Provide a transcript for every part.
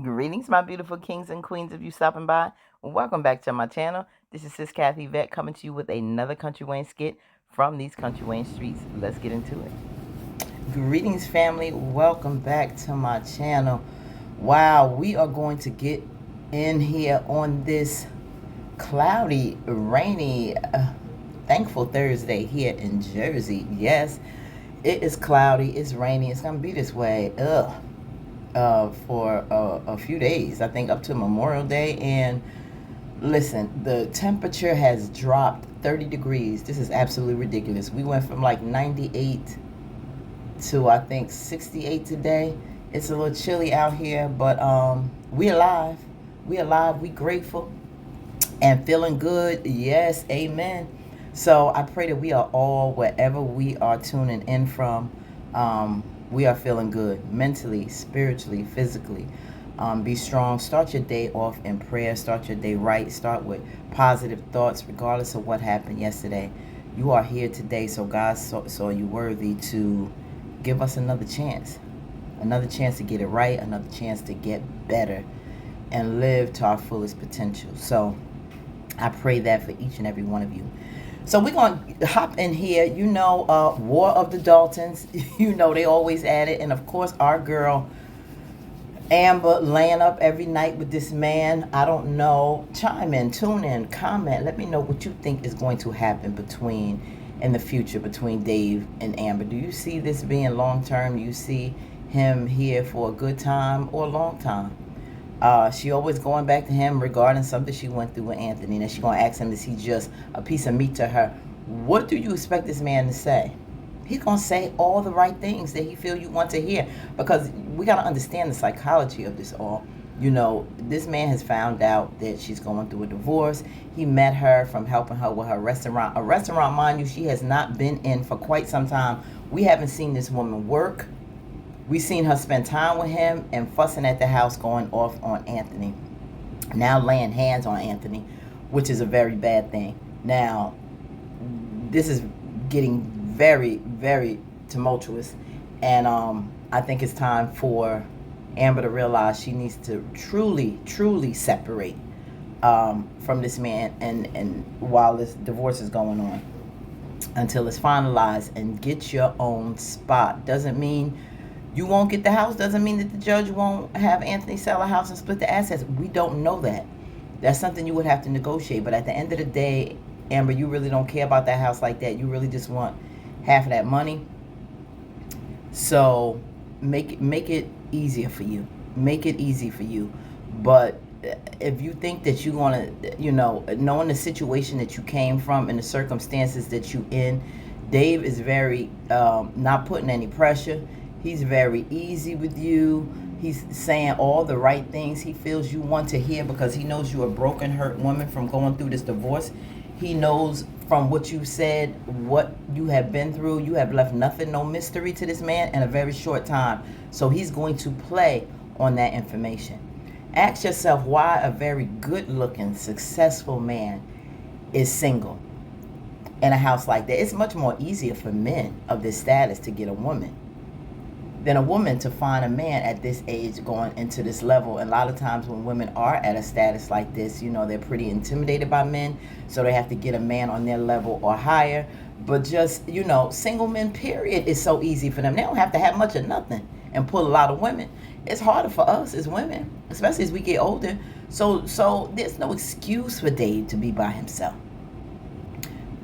Greetings, my beautiful kings and queens of you stopping by. Welcome back to my channel. This is Sis Kathy Vet coming to you with another Country Wayne skit from these Country Wayne streets. Let's get into it. Greetings, family. Welcome back to my channel. Wow, we are going to get in here on this cloudy, rainy, thankful Thursday here in Jersey. Yes, it is cloudy, it's rainy, it's gonna be this way. For a few days, I think up to Memorial Day. And listen, the temperature has dropped 30 degrees. This is absolutely ridiculous. We went from like 98 to I think 68 today. It's a little chilly out here, but we alive. We alive. We grateful and feeling good. Yes, amen. So I pray that we are all, wherever we are tuning in from, we are feeling good mentally, spiritually, physically. Be strong. Start your day off in prayer. Start your day right. Start with positive thoughts, regardless of what happened yesterday. You are here today, so God saw you worthy to give us another chance. Another chance to get it right. Another chance to get better and live to our fullest potential. So I pray that for each and every one of you. So we're going to hop in here. You know, War of the Daltons. You know, they always add it. And, of course, our girl, Amber, laying up every night with this man. I don't know. Chime in, tune in, comment. Let me know what you think is going to happen in the future between Dave and Amber. Do you see this being long-term? Do you see him here for a good time or a long time? She always going back to him regarding something she went through with Anthony. And she going to ask him, is he just a piece of meat to her? What do you expect this man to say? He's going to say all the right things that he feel you want to hear. Because we got to understand the psychology of this all. You know, this man has found out that she's going through a divorce. He met her from helping her with her restaurant. A restaurant, mind you, she has not been in for quite some time. We haven't seen this woman work. We seen her spend time with him and fussing at the house, going off on Anthony. Now laying hands on Anthony, which is a very bad thing. Now, this is getting very, very tumultuous. And I think it's time for Amber to realize she needs to truly, truly separate from this man and while this divorce is going on until it's finalized, and get your own spot. Doesn't mean you won't get the house. Doesn't mean that the judge won't have Anthony sell a house and split the assets. We don't know that. That's something you would have to negotiate. But at the end of the day, Amber, you really don't care about that house like that. You really just want half of that money. So make it easier for you. Make it easy for you. But if you think that you're going to, you know, knowing the situation that you came from and the circumstances that you in, Dave is very not putting any pressure. He's very easy with you. He's saying all the right things he feels you want to hear because he knows you're a broken, hurt woman from going through this divorce. He knows from what you said, what you have been through. You have left nothing, no mystery to this man in a very short time. So he's going to play on that information. Ask yourself why a very good-looking, successful man is single in a house like that. It's much more easier for men of this status to get a woman than a woman to find a man at this age going into this level. And a lot of times when women are at a status like this, you know, they're pretty intimidated by men, so they have to get a man on their level or higher. But just, you know, single men, period, is so easy for them. They don't have to have much of nothing and pull a lot of women. It's harder for us as women, especially as we get older. So there's no excuse for Dave to be by himself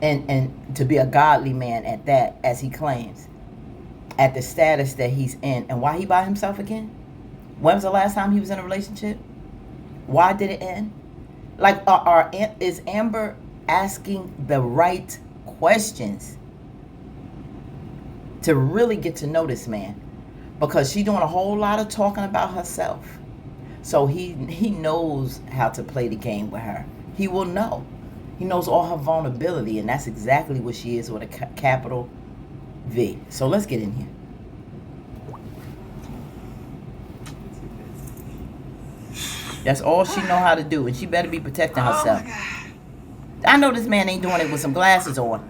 and to be a godly man at that, as he claims, at the status that he's in. And why he by himself again? When was the last time he was in a relationship? Why did it end? Like, is Amber asking the right questions to really get to know this man? Because she's doing a whole lot of talking about herself. So he knows how to play the game with her. He will know. He knows all her vulnerability, and that's exactly what she is, with a capital V. So let's get in here. That's all she know how to do, and she better be protecting herself. I know this man ain't doing it with some glasses on.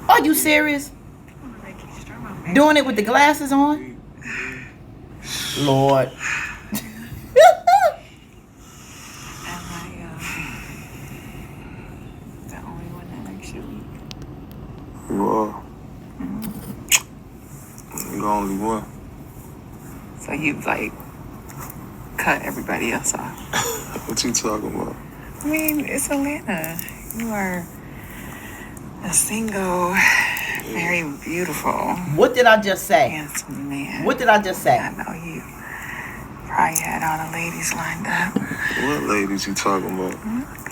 Are you serious? Doing it with the glasses on? Lord. You are. You're the only one. So you've like cut everybody else off. What you talking about? I mean, it's Atlanta. You are a single, very beautiful, What did I just say? handsome man. What did I just say? I know you probably had all the ladies lined up. What ladies you talking about?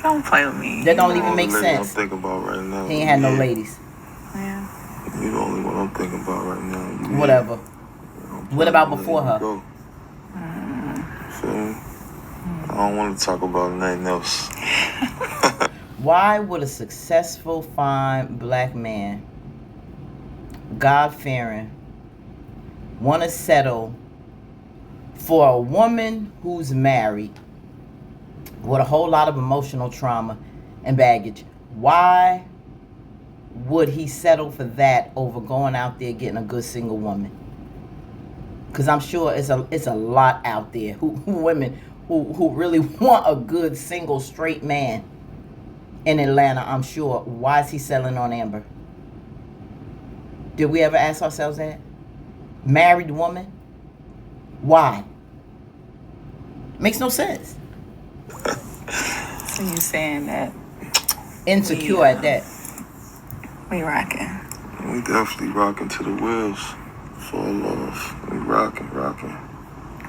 Don't play with me. That don't You even the make lady I'm sense. thinking about right now. He ain't had no Yeah. ladies. Yeah. You're the only one I'm thinking about right now. Yeah. Whatever. What about Let before you her? go. Feel me? I don't want to talk about nothing else. Why would a successful, fine black man, God-fearing, want to settle for a woman who's married with a whole lot of emotional trauma and baggage? Why would he settle for that over going out there getting a good single woman? Because I'm sure it's a lot out there women who really want a good single straight man in Atlanta. I'm sure. Why is he selling on Amber? Did we ever ask ourselves that? Married woman? Why? Makes no sense. So you saying that Insecure at that. we rocking? We definitely rocking to the wheels. Fall off. We rocking.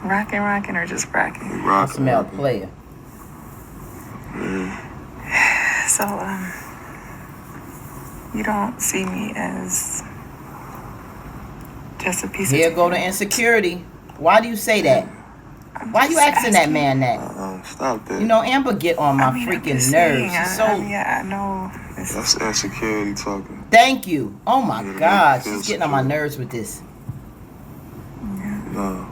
Rocking or just rocking? We I rocking. smell player. Yeah. So, you don't see me as just a piece Here of go the insecurity. Why do you say that? Why you asking that man that? Stop that. You know, Amber get on my freaking nerves. She's so... I know. That's insecurity talking. Thank you. Oh my Yeah, God. feels She's getting on my secure. nerves with this. No.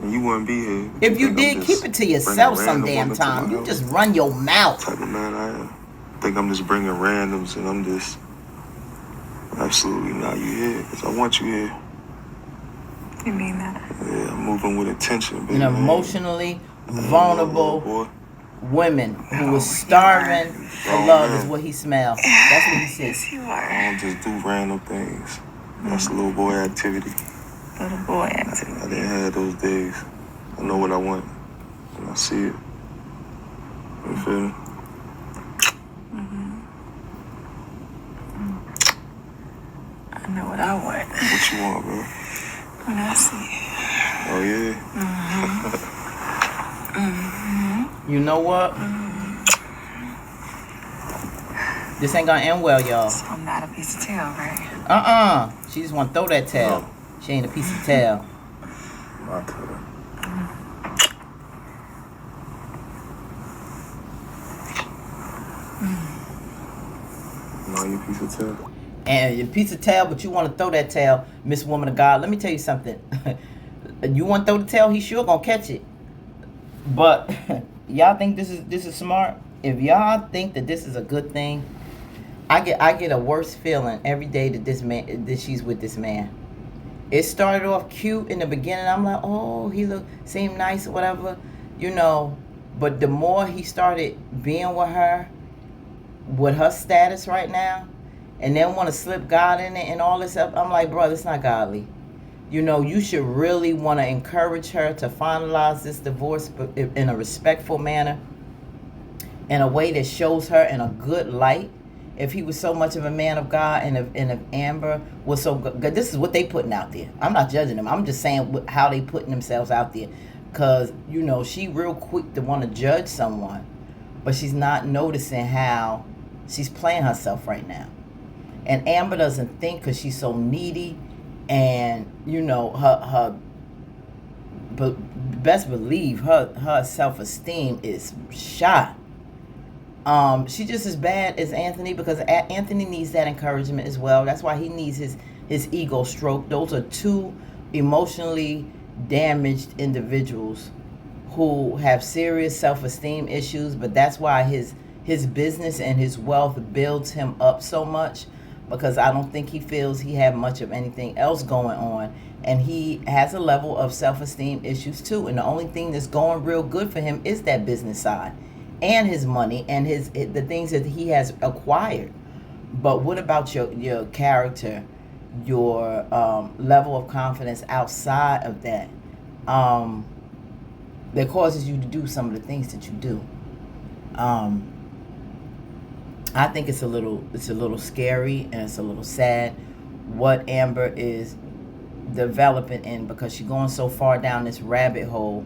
And you wouldn't be here. If you think I'm did, just keep it to bringing yourself some random damn women to my time. You house. just run your mouth. Type of man I am. Think I'm just bringing randoms and I'm just... Absolutely not. You here because I want you here. You mean that? Yeah, I'm moving with intention, baby. And emotionally vulnerable women who was starving for love is what he smelled. That's what he said. Yes, you I are. don't just do random things. That's a little boy activity. Little boy activity. I didn't have those days. I know what I want, and I see it. You feel me? I know what I want. What you want, bro? When I see it. Oh, yeah? You know what? This ain't gonna end well, y'all. So I'm not a piece of tail, right? She just wanna throw that tail. She ain't a piece of tail. My turn. No, you piece of tail. And your piece of tail, but you want to throw that tail, Miss Woman of God. Let me tell you something. You want to throw the tail, he sure gonna catch it. But y'all think this is smart? If y'all think that this is a good thing, I get a worse feeling every day that she's with this man. It started off cute in the beginning. I'm like, oh, he seemed nice or whatever, you know. But the more he started being with her status right now, and then want to slip God in it and all this stuff, I'm like, bro, it's not godly. You know, you should really want to encourage her to finalize this divorce in a respectful manner, in a way that shows her in a good light. If he was so much of a man of God, and if Amber was so good, this is what they putting out there. I'm not judging them. I'm just saying how they putting themselves out there. Because, you know, she real quick to want to judge someone, but she's not noticing how she's playing herself right now. And Amber doesn't think, because she's so needy, and, you know, but best believe her self-esteem is shot. She just as bad as Anthony, because Anthony needs that encouragement as well. That's why he needs his ego stroked. Those are two emotionally damaged individuals who have serious self-esteem issues, but that's why his business and his wealth builds him up so much, because I don't think he feels he had much of anything else going on. And he has a level of self-esteem issues too. And the only thing that's going real good for him is that business side and his money and the things that he has acquired. But what about your character, your level of confidence outside of that, um, that causes you to do some of the things that you do? Um, I think it's a little scary, and it's a little sad what Amber is developing in, because she's going so far down this rabbit hole.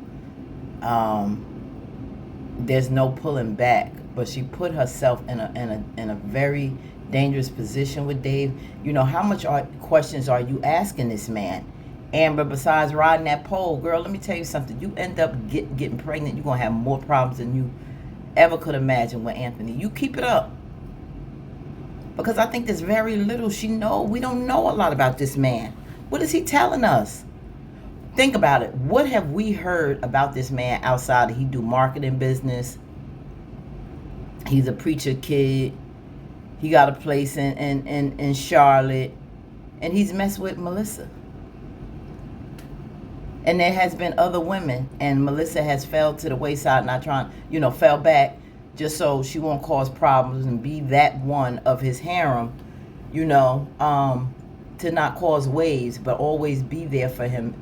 There's no pulling back, but she put herself in a very dangerous position with Dave. You know, how much questions are you asking this man, Amber? Besides riding that pole, girl, let me tell you something. You end up getting pregnant, you're gonna have more problems than you ever could imagine with Anthony. You keep it up, because I think there's very little we don't know a lot about this man. What is he telling us? Think about it. What have we heard about this man outside of he do marketing business? He's a preacher kid. He got a place in Charlotte. And he's messed with Melissa. And there has been other women. And Melissa has fell to the wayside, not trying, fell back just so she won't cause problems and be that one of his harem, to not cause waves, but always be there for him,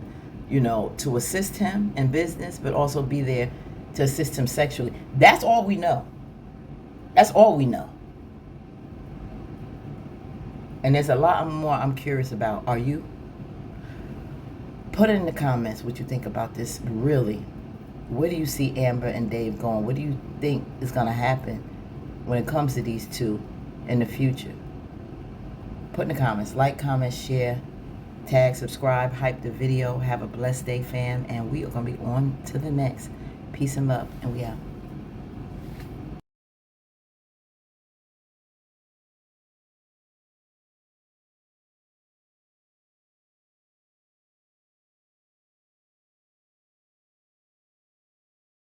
to assist him in business, but also be there to assist him sexually. That's all we know. That's all we know. And there's a lot more I'm curious about. Are you? Put it in the comments what you think about this. Really, where do you see Amber and Dave going? What do you think is going to happen when it comes to these two in the future? Put in the comments. Like, comment, share, tag, subscribe, hype the video. Have a blessed day, fam. And we are going to be on to the next. Peace and love. And we out.